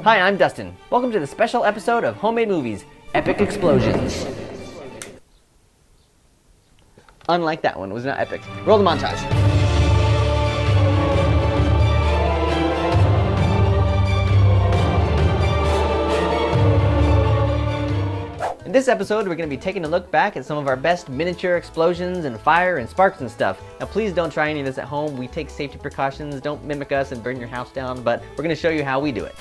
Hi, I'm Dustin. Welcome to the special episode of Homemade Movies, Epic Explosions. Unlike that one, it was not epic. Roll the montage. In this episode, we're going to be taking a look back at some of our best miniature explosions and fire and sparks and stuff. Now please don't try any of this at home. We take safety precautions. Don't mimic us and burn your house down, but we're going to show you how we do it.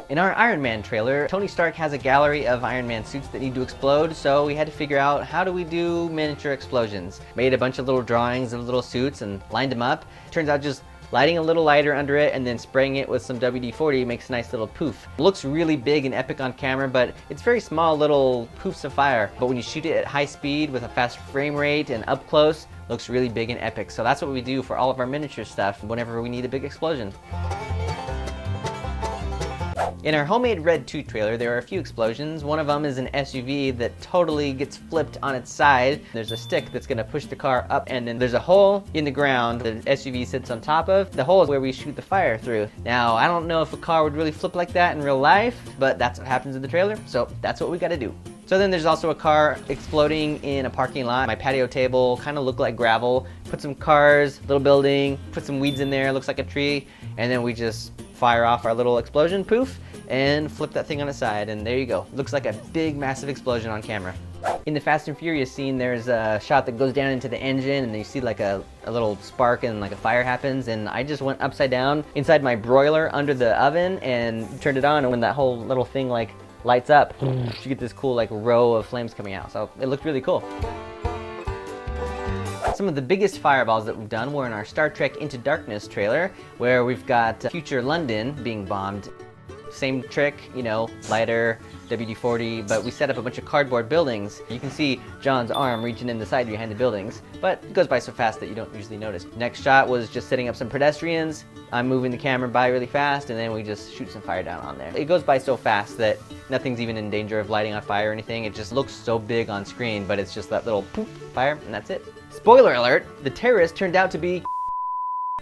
In our Iron Man trailer, Tony Stark has a gallery of Iron Man suits that need to explode, so we had to figure out how do we do miniature explosions. Made a bunch of little drawings of little suits and lined them up. Turns out just lighting a little lighter under it and then spraying it with some WD-40 makes a nice little poof. It looks really big and epic on camera, but it's very small little poofs of fire. But when you shoot it at high speed with a fast frame rate and up close, it looks really big and epic. So that's what we do for all of our miniature stuff whenever we need a big explosion. In our Homemade Red 2 trailer, there are a few explosions. One of them is an SUV that totally gets flipped on its side. There's a stick that's gonna push the car up, and then there's a hole in the ground that the SUV sits on top of. The hole is where we shoot the fire through. Now, I don't know if a car would really flip like that in real life, but that's what happens in the trailer, so that's what we gotta do. So then there's also a car exploding in a parking lot. My patio table kind of looked like gravel. Put some cars, little building, put some weeds in there, looks like a tree, and then we just fire off our little explosion poof and flip that thing on its side, and there you go. Looks like a big, massive explosion on camera. In the Fast and Furious scene, there's a shot that goes down into the engine, and you see like a little spark and like a fire happens, and I just went upside down inside my broiler under the oven and turned it on, and when that whole little thing like lights up, you get this cool like row of flames coming out. So it looked really cool. Some of the biggest fireballs that we've done were in our Star Trek Into Darkness trailer, where we've got future London being bombed. Same trick, you know, lighter, WD-40, but we set up a bunch of cardboard buildings. You can see John's arm reaching in the side behind the buildings, but it goes by so fast that you don't usually notice. Next shot was just setting up some pedestrians. I'm moving the camera by really fast, and then we just shoot some fire down on there. It goes by so fast that nothing's even in danger of lighting on fire or anything. It just looks so big on screen, but it's just that little poof fire, and that's it. Spoiler alert, the terrorist turned out to be.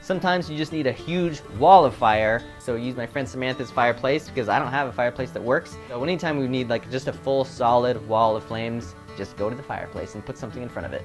Sometimes you just need a huge wall of fire, so I use my friend Samantha's fireplace because I don't have a fireplace that works. So anytime we need like just a full solid wall of flames, just go to the fireplace and put something in front of it.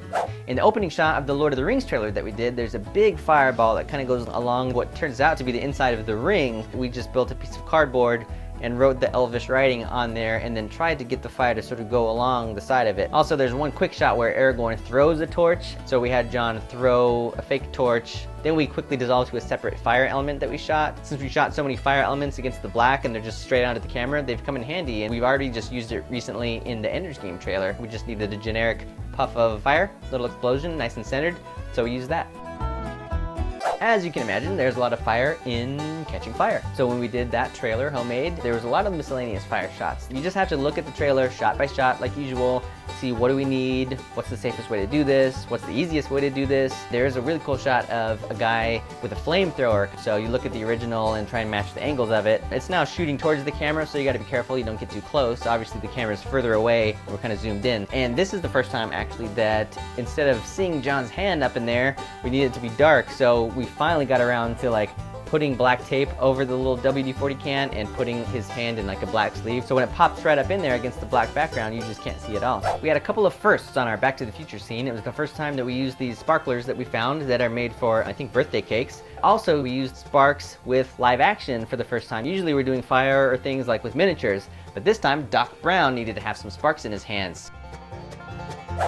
In the opening shot of the Lord of the Rings trailer that we did, there's a big fireball that kind of goes along what turns out to be the inside of the ring. We just built a piece of cardboard and wrote the Elvish writing on there and then tried to get the fire to sort of go along the side of it. Also, there's one quick shot where Aragorn throws a torch, so we had John throw a fake torch. Then we quickly dissolved to a separate fire element that we shot. Since we shot so many fire elements against the black and they're just straight onto the camera, they've come in handy, and we've already just used it recently in the Ender's Game trailer. We just needed a generic puff of fire, little explosion, nice and centered, so we used that. As you can imagine, there's a lot of fire in Catching Fire. So when we did that trailer, Homemade, there was a lot of miscellaneous fire shots. You just have to look at the trailer shot by shot like usual, see what do we need, what's the safest way to do this, what's the easiest way to do this. There's a really cool shot of a guy with a flamethrower. So you look at the original and try and match the angles of it. It's now shooting towards the camera, so you gotta be careful you don't get too close. Obviously the camera's further away, we're kind of zoomed in. And this is the first time actually that instead of seeing John's hand up in there, we need it to be dark. So we finally got around to like putting black tape over the little WD-40 can and putting his hand in like a black sleeve. So when it pops right up in there against the black background, you just can't see it all. We had a couple of firsts on our Back to the Future scene. It was the first time that we used these sparklers that we found that are made for, I think, birthday cakes. Also, we used sparks with live action for the first time. Usually we're doing fire or things like with miniatures, but this time Doc Brown needed to have some sparks in his hands.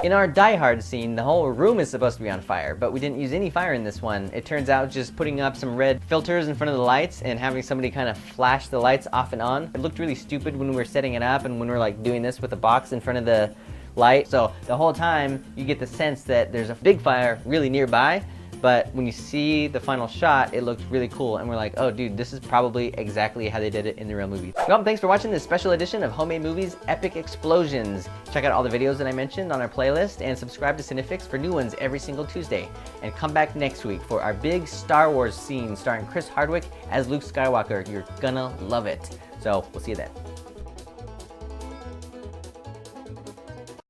In our Die Hard scene, the whole room is supposed to be on fire, but we didn't use any fire in this one. It turns out just putting up some red filters in front of the lights and having somebody kind of flash the lights off and on. It looked really stupid when we were setting it up and when we were like doing this with a box in front of the light. So the whole time you get the sense that there's a big fire really nearby, but when you see the final shot, it looks really cool, and we're like, oh dude, this is probably exactly how they did it in the real movie. Well, thanks for watching this special edition of Homemade Movies Epic Explosions. Check out all the videos that I mentioned on our playlist, and subscribe to Cinefix for new ones every single Tuesday. And come back next week for our big Star Wars scene starring Chris Hardwick as Luke Skywalker. You're gonna love it. So, we'll see you then.